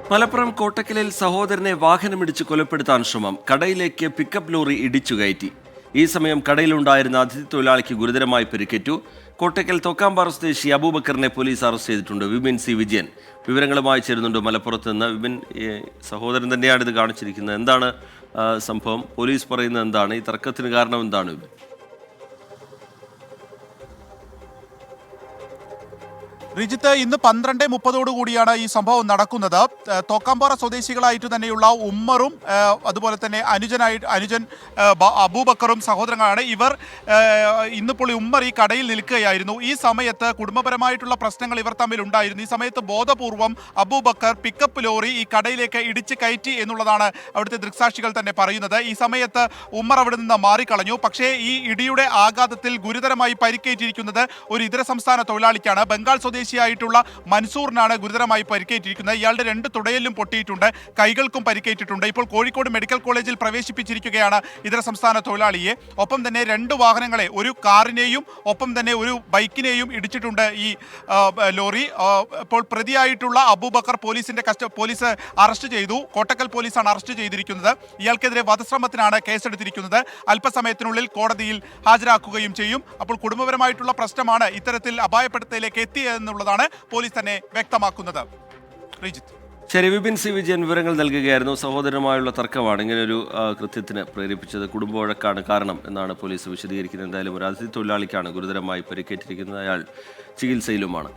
മലപ്പുറം കോട്ടക്കലിൽ സഹോദരനെ വാഹനമിടിച്ച് കൊലപ്പെടുത്താൻ ശ്രമം. കടയിലേക്ക് പിക്കപ്പ് ലോറി ഇടിച്ചു കയറ്റി. ഈ സമയം കടയിലുണ്ടായിരുന്ന അതിഥി തൊഴിലാളിക്ക് ഗുരുതരമായി പരിക്കേറ്റു. കോട്ടക്കൽ തോക്കാമ്പാറ സ്വദേശി അബൂബക്കറിനെ പോലീസ് അറസ്റ്റ് ചെയ്തിട്ടുണ്ട്. വിപിൻ സി വിജയൻ വിവരങ്ങളുമായി ചേരുന്നുണ്ട് മലപ്പുറത്ത് നിന്ന്. വിപിൻ, സഹോദരൻ തന്നെയാണ് ഇത് കാണിച്ചിരിക്കുന്നത്. എന്താണ് സംഭവം? പോലീസ് പറയുന്നത് എന്താണ്? ഈ തർക്കത്തിന് കാരണം എന്താണ് വിപിൻ? റിജിത്ത്, ഇന്ന് 12:30 കൂടിയാണ് ഈ സംഭവം നടക്കുന്നത്. തോക്കാമ്പാറ സ്വദേശികളായിട്ട് തന്നെയുള്ള ഉമ്മറും അതുപോലെ തന്നെ അനുജൻ അബൂബക്കറും സഹോദരങ്ങളാണ് ഇവർ. ഇന്നിപ്പോൾ ഉമ്മർ ഈ കടയിൽ നിൽക്കുകയായിരുന്നു. ഈ സമയത്ത് കുടുംബപരമായിട്ടുള്ള പ്രശ്നങ്ങൾ ഇവർ തമ്മിൽ ഉണ്ടായിരുന്നു. ഈ സമയത്ത് ബോധപൂർവം അബൂബക്കർ പിക്കപ്പ് ലോറി ഈ കടയിലേക്ക് ഇടിച്ച് കയറ്റി എന്നുള്ളതാണ് അവിടുത്തെ ദൃക്സാക്ഷികൾ തന്നെ പറയുന്നത്. ഈ സമയത്ത് ഉമ്മർ അവിടെ നിന്ന് മാറിക്കളഞ്ഞു. പക്ഷേ ഈ ഇടിയുടെ ആഘാതത്തിൽ ഗുരുതരമായി പരിക്കേറ്റിരിക്കുന്നത് ഒരു ഇതര സംസ്ഥാന തൊഴിലാളിക്കാണ്. ബംഗാൾ സ്വദേശിയായിട്ടുള്ള മൻസൂറിനാണ് ഗുരുതരമായി പരിക്കേറ്റിരിക്കുന്നത്. ഇയാളുടെ 2 തുടയിലും പൊട്ടിയിട്ടുണ്ട്, കൈകൾക്കും പരിക്കേറ്റിട്ടുണ്ട്. ഇപ്പോൾ കോഴിക്കോട് മെഡിക്കൽ കോളേജിൽ പ്രവേശിപ്പിച്ചിരിക്കുകയാണ് ഇതര സംസ്ഥാന തൊഴിലാളിയെ. ഒപ്പം തന്നെ 2 വാഹനങ്ങളെ, ഒരു കാറിനെയും ഒപ്പം തന്നെ ഒരു ബൈക്കിനെയും ഇടിച്ചിട്ടുണ്ട് ഈ ലോറി. ഇപ്പോൾ പ്രതിയായിട്ടുള്ള അബൂബക്കർ പോലീസ് അറസ്റ്റ് ചെയ്തു. കോട്ടക്കൽ പോലീസാണ് അറസ്റ്റ് ചെയ്തിരിക്കുന്നത്. ഇയാൾക്കെതിരെ വധശ്രമത്തിനാണ് കേസെടുത്തിരിക്കുന്നത്. അല്പസമയത്തിനുള്ളിൽ കോടതിയിൽ ഹാജരാക്കുകയും ചെയ്യും. അപ്പോൾ കുടുംബപരമായിട്ടുള്ള പ്രശ്നമാണ് ഇത്തരത്തിൽ അപായപ്പെടുത്തലിലേക്ക് എത്തിയെന്നുള്ളതാണ് പോലീസ് തന്നെ വ്യക്തമാക്കുന്നത്. ശരി, വിപിൻ സി വിജയൻ വിവരങ്ങൾ നൽകുകയായിരുന്നു. സഹോദരനുമായുള്ള തർക്കമാണ് ഇങ്ങനെയൊരു കൃത്യത്തിന് പ്രേരിപ്പിച്ചത്. കുടുംബവഴക്കാണ് കാരണം എന്നാണ് പോലീസ് വിശദീകരിക്കുന്നത്. എന്തായാലും ഒരു അതിഥി തൊഴിലാളിക്കാണ് ഗുരുതരമായി പരിക്കേറ്റിരിക്കുന്നത്. അയാൾ ചികിത്സയിലുമാണ്.